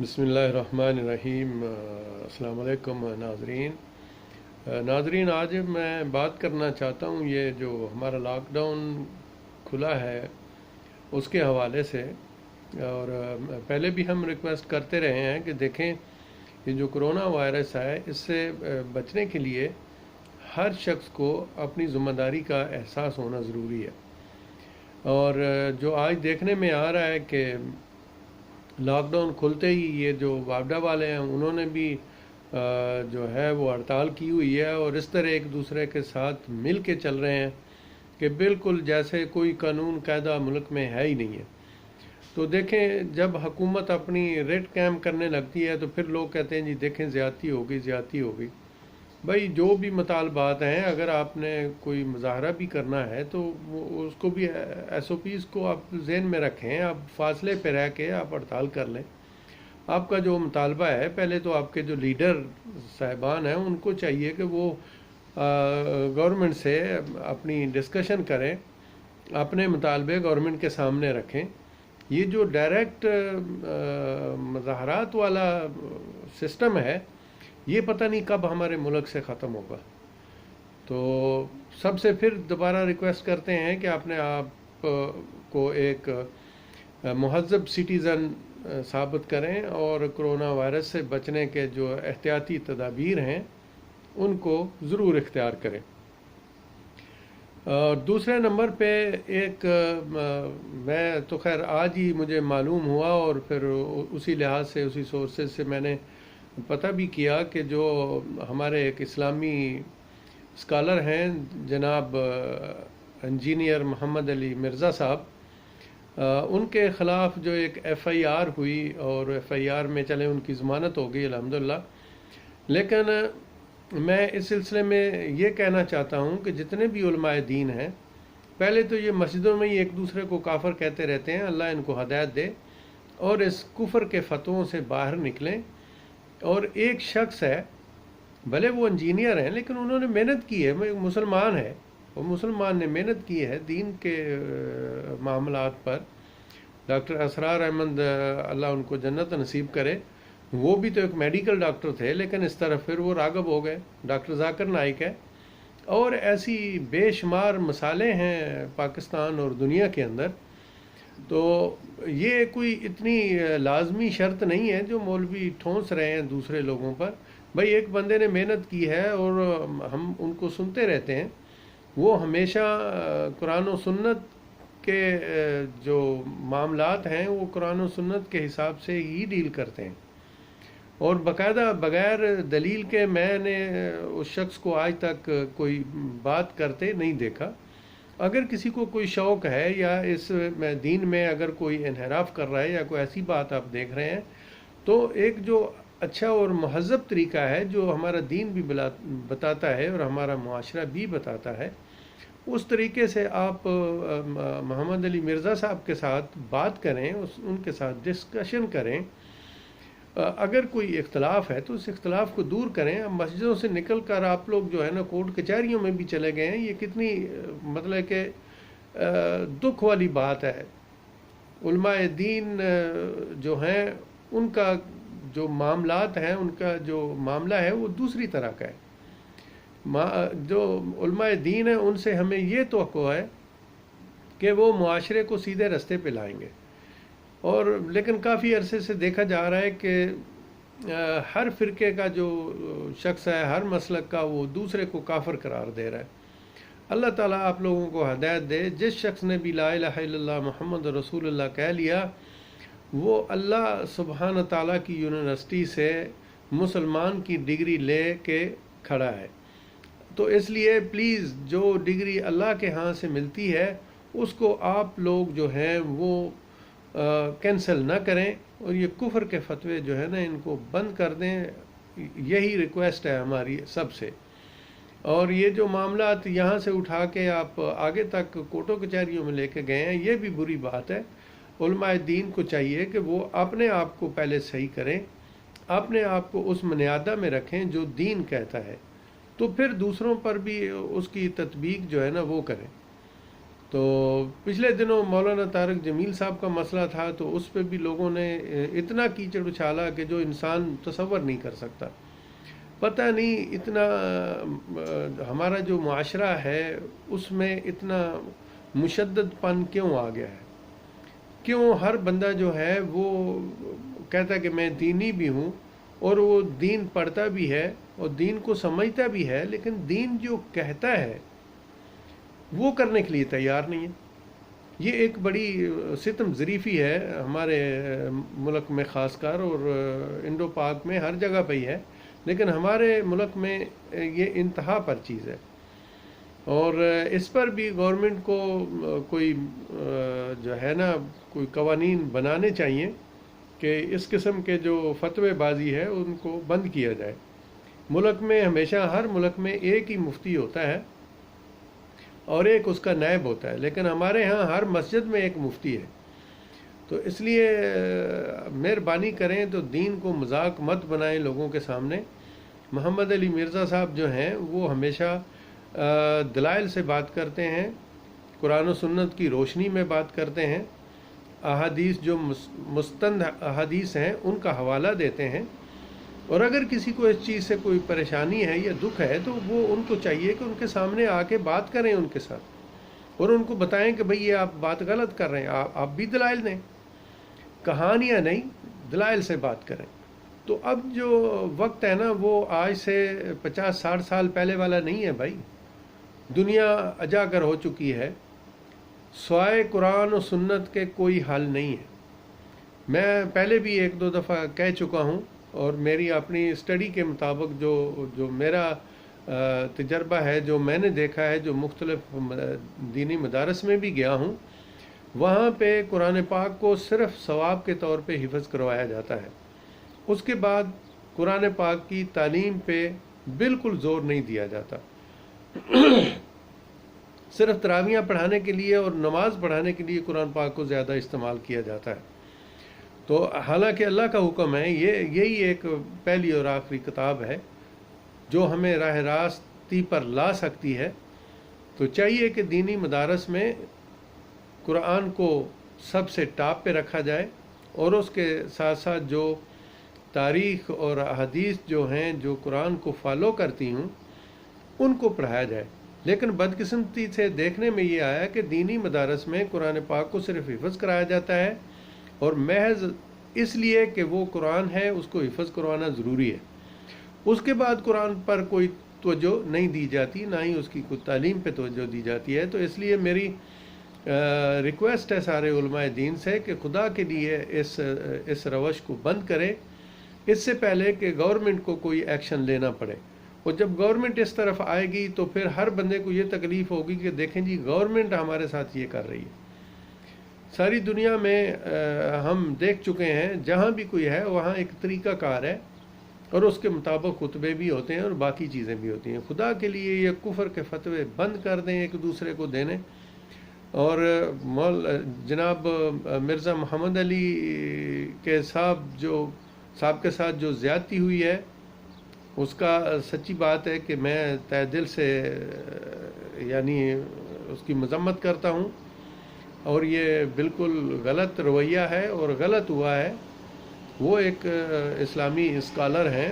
بسم اللہ الرحمن الرحیم۔ السلام علیکم ناظرین۔ آج میں بات کرنا چاہتا ہوں یہ جو ہمارا لاک ڈاؤن کھلا ہے اس کے حوالے سے، اور پہلے بھی ہم ریکویسٹ کرتے رہے ہیں کہ دیکھیں یہ جو کرونا وائرس ہے اس سے بچنے کے لیے ہر شخص کو اپنی ذمہ داری کا احساس ہونا ضروری ہے۔ اور جو آج دیکھنے میں آ رہا ہے کہ لاک ڈاؤن کھلتے ہی یہ جو واپڈا والے ہیں انہوں نے بھی جو ہے وہ ہڑتال کی ہوئی ہے، اور اس طرح ایک دوسرے کے ساتھ مل کے چل رہے ہیں کہ بالکل جیسے کوئی قانون قاعدہ ملک میں ہے ہی نہیں ہے۔ تو دیکھیں جب حکومت اپنی ریٹ قائم کرنے لگتی ہے تو پھر لوگ کہتے ہیں جی دیکھیں زیادتی ہوگی زیادتی ہوگی۔ بھائی جو بھی مطالبات ہیں، اگر آپ نے کوئی مظاہرہ بھی کرنا ہے تو اس کو بھی ایس او پیز کو آپ ذہن میں رکھیں، آپ فاصلے پہ رہ کے آپ ہڑتال کر لیں۔ آپ کا جو مطالبہ ہے پہلے تو آپ کے جو لیڈر صاحبان ہیں ان کو چاہیے کہ وہ گورنمنٹ سے اپنی ڈسکشن کریں، اپنے مطالبے گورنمنٹ کے سامنے رکھیں۔ یہ جو ڈائریکٹ مظاہرات والا سسٹم ہے یہ پتہ نہیں کب ہمارے ملک سے ختم ہوگا۔ تو سب سے پھر دوبارہ ریکویسٹ کرتے ہیں کہ اپنے آپ کو ایک مہذب سٹیزن ثابت کریں اور کرونا وائرس سے بچنے کے جو احتیاطی تدابیر ہیں ان کو ضرور اختیار کریں۔ اور دوسرے نمبر پہ ایک میں تو خیر آج ہی مجھے معلوم ہوا، اور پھر اسی لحاظ سے اسی سورسز سے میں نے پتہ بھی کیا کہ جو ہمارے ایک اسلامی اسکالر ہیں جناب انجینئر محمد علی مرزا صاحب، ان کے خلاف جو ایک ایف آئی آر ہوئی، اور ایف آئی آر میں چلے ان کی ضمانت ہو گئی الحمدللہ، لیکن میں اس سلسلے میں یہ کہنا چاہتا ہوں کہ جتنے بھی علماء دین ہیں پہلے تو یہ مسجدوں میں ہی ایک دوسرے کو کافر کہتے رہتے ہیں، اللہ ان کو ہدایت دے اور اس کفر کے فتووں سے باہر نکلیں۔ اور ایک شخص ہے، بھلے وہ انجینئر ہیں لیکن انہوں نے محنت کی ہے، مسلمان ہے، اور مسلمان نے محنت کی ہے دین کے معاملات پر۔ ڈاکٹر اسرار احمد اللہ ان کو جنت نصیب کرے، وہ بھی تو ایک میڈیکل ڈاکٹر تھے لیکن اس طرف پھر وہ راغب ہو گئے۔ ڈاکٹر ذاکر نائک ہے، اور ایسی بے شمار مثالیں ہیں پاکستان اور دنیا کے اندر۔ تو یہ کوئی اتنی لازمی شرط نہیں ہے جو مولوی ٹھونس رہے ہیں دوسرے لوگوں پر۔ بھائی ایک بندے نے محنت کی ہے اور ہم ان کو سنتے رہتے ہیں، وہ ہمیشہ قرآن و سنت کے جو معاملات ہیں وہ قرآن و سنت کے حساب سے ہی ڈیل کرتے ہیں، اور باقاعدہ بغیر دلیل کے میں نے اس شخص کو آج تک کوئی بات کرتے نہیں دیکھا۔ اگر کسی کو کوئی شوق ہے یا اس دین میں اگر کوئی انحراف کر رہا ہے یا کوئی ایسی بات آپ دیکھ رہے ہیں، تو ایک جو اچھا اور مہذب طریقہ ہے جو ہمارا دین بھی بتاتا ہے اور ہمارا معاشرہ بھی بتاتا ہے، اس طریقے سے آپ محمد علی مرزا صاحب کے ساتھ بات کریں، ان کے ساتھ ڈسکشن کریں۔ اگر کوئی اختلاف ہے تو اس اختلاف کو دور کریں۔ اب مسجدوں سے نکل کر آپ لوگ جو ہے نا کورٹ کچہریوں میں بھی چلے گئے ہیں، یہ کتنی مطلب کہ دکھ والی بات ہے۔ علماء دین جو ہیں ان کا جو معاملات ہیں، ان کا جو معاملہ ہے وہ دوسری طرح کا ہے۔ جو علماء دین ہیں ان سے ہمیں یہ توقع ہے کہ وہ معاشرے کو سیدھے رستے پہ لائیں گے، اور لیکن کافی عرصے سے دیکھا جا رہا ہے کہ ہر فرقے کا جو شخص ہے، ہر مسلک کا، وہ دوسرے کو کافر قرار دے رہا ہے۔ اللہ تعالیٰ آپ لوگوں کو ہدایت دے۔ جس شخص نے بھی لا الہ الا اللہ محمد رسول اللہ کہہ لیا، وہ اللہ سبحانہ تعالیٰ کی یونیورسٹی سے مسلمان کی ڈگری لے کے کھڑا ہے۔ تو اس لیے پلیز جو ڈگری اللہ کے ہاں سے ملتی ہے اس کو آپ لوگ جو ہیں وہ کینسل نہ کریں، اور یہ کفر کے فتوے جو ہے نا ان کو بند کر دیں۔ یہی ریکویسٹ ہے ہماری سب سے۔ اور یہ جو معاملات یہاں سے اٹھا کے آپ آگے تک کوٹوں کچہریوں میں لے کے گئے ہیں، یہ بھی بری بات ہے۔ علماء دین کو چاہیے کہ وہ اپنے آپ کو پہلے صحیح کریں، اپنے آپ کو اس منیادہ میں رکھیں جو دین کہتا ہے، تو پھر دوسروں پر بھی اس کی تطبیق جو ہے نا وہ کریں۔ تو پچھلے دنوں مولانا طارق جمیل صاحب کا مسئلہ تھا، تو اس پہ بھی لوگوں نے اتنا کیچڑ اچھالا کہ جو انسان تصور نہیں کر سکتا۔ پتہ نہیں اتنا ہمارا جو معاشرہ ہے اس میں اتنا مشدد پن کیوں آ گیا ہے، کیوں ہر بندہ جو ہے وہ کہتا ہے کہ میں دینی بھی ہوں، اور وہ دین پڑھتا بھی ہے اور دین کو سمجھتا بھی ہے، لیکن دین جو کہتا ہے وہ کرنے کے لیے تیار نہیں ہے۔ یہ ایک بڑی ستم ظریفی ہے ہمارے ملک میں خاص کر، اور انڈو پاک میں ہر جگہ پہ ہی ہے، لیکن ہمارے ملک میں یہ انتہا پر چیز ہے۔ اور اس پر بھی گورنمنٹ کو کوئی جو ہے نا کوئی قوانین بنانے چاہیے کہ اس قسم کے جو فتوی بازی ہے ان کو بند کیا جائے۔ ملک میں ہمیشہ ہر ملک میں ایک ہی مفتی ہوتا ہے اور ایک اس کا نائب ہوتا ہے، لیکن ہمارے ہاں ہر مسجد میں ایک مفتی ہے۔ تو اس لیے مہربانی کریں تو دین کو مذاق مت بنائیں لوگوں کے سامنے۔ محمد علی مرزا صاحب جو ہیں وہ ہمیشہ دلائل سے بات کرتے ہیں، قرآن و سنت کی روشنی میں بات کرتے ہیں، احادیث جو مستند احادیث ہیں ان کا حوالہ دیتے ہیں، اور اگر کسی کو اس چیز سے کوئی پریشانی ہے یا دکھ ہے تو وہ ان کو چاہیے کہ ان کے سامنے آ کے بات کریں ان کے ساتھ، اور ان کو بتائیں کہ بھئی یہ آپ بات غلط کر رہے ہیں، آپ بھی دلائل دیں، کہانیاں نہیں، دلائل سے بات کریں۔ تو اب جو وقت ہے نا وہ آج سے 50-60 سال پہلے والا نہیں ہے بھائی، دنیا اجاگر ہو چکی ہے، سوائے قرآن و سنت کے کوئی حل نہیں ہے۔ میں پہلے بھی 1-2 دفعہ کہہ چکا ہوں، اور میری اپنی اسٹڈی کے مطابق جو میرا تجربہ ہے، جو میں نے دیکھا ہے، جو مختلف دینی مدارس میں بھی گیا ہوں، وہاں پہ قرآن پاک کو صرف ثواب کے طور پہ حفظ کروایا جاتا ہے۔ اس کے بعد قرآن پاک کی تعلیم پہ بالکل زور نہیں دیا جاتا، صرف تراویحیں پڑھانے کے لیے اور نماز پڑھانے کے لیے قرآن پاک کو زیادہ استعمال کیا جاتا ہے۔ تو حالانکہ اللہ کا حکم ہے، یہی ایک پہلی اور آخری کتاب ہے جو ہمیں راہ راستی پر لا سکتی ہے۔ تو چاہیے کہ دینی مدارس میں قرآن کو سب سے ٹاپ پہ رکھا جائے، اور اس کے ساتھ ساتھ جو تاریخ اور احادیث جو ہیں جو قرآن کو فالو کرتی ہوں ان کو پڑھایا جائے۔ لیکن بدقسمتی سے دیکھنے میں یہ آیا کہ دینی مدارس میں قرآن پاک کو صرف حفظ کرایا جاتا ہے، اور محض اس لیے کہ وہ قرآن ہے اس کو حفظ کروانا ضروری ہے۔ اس کے بعد قرآن پر کوئی توجہ نہیں دی جاتی، نہ ہی اس کی کوئی تعلیم پہ توجہ دی جاتی ہے۔ تو اس لیے میری ریکویسٹ ہے سارے علماء دین سے کہ خدا کے لیے اس روش کو بند کرے، اس سے پہلے کہ گورنمنٹ کو کوئی ایکشن لینا پڑے۔ اور جب گورنمنٹ اس طرف آئے گی تو پھر ہر بندے کو یہ تکلیف ہوگی کہ دیکھیں جی گورنمنٹ ہمارے ساتھ یہ کر رہی ہے۔ ساری دنیا میں ہم دیکھ چکے ہیں، جہاں بھی کوئی ہے وہاں ایک طریقہ کار ہے، اور اس کے مطابق خطبے بھی ہوتے ہیں اور باقی چیزیں بھی ہوتی ہیں۔ خدا کے لیے یہ کفر کے فتوے بند کر دیں ایک دوسرے کو دینے، اور جناب مرزا محمد علی کے صاحب کے ساتھ جو زیادتی ہوئی ہے اس کا سچی بات ہے کہ میں تہ دل سے یعنی اس کی مذمت کرتا ہوں، اور یہ بالکل غلط رویہ ہے اور غلط ہوا ہے۔ وہ ایک اسلامی اسکالر ہیں،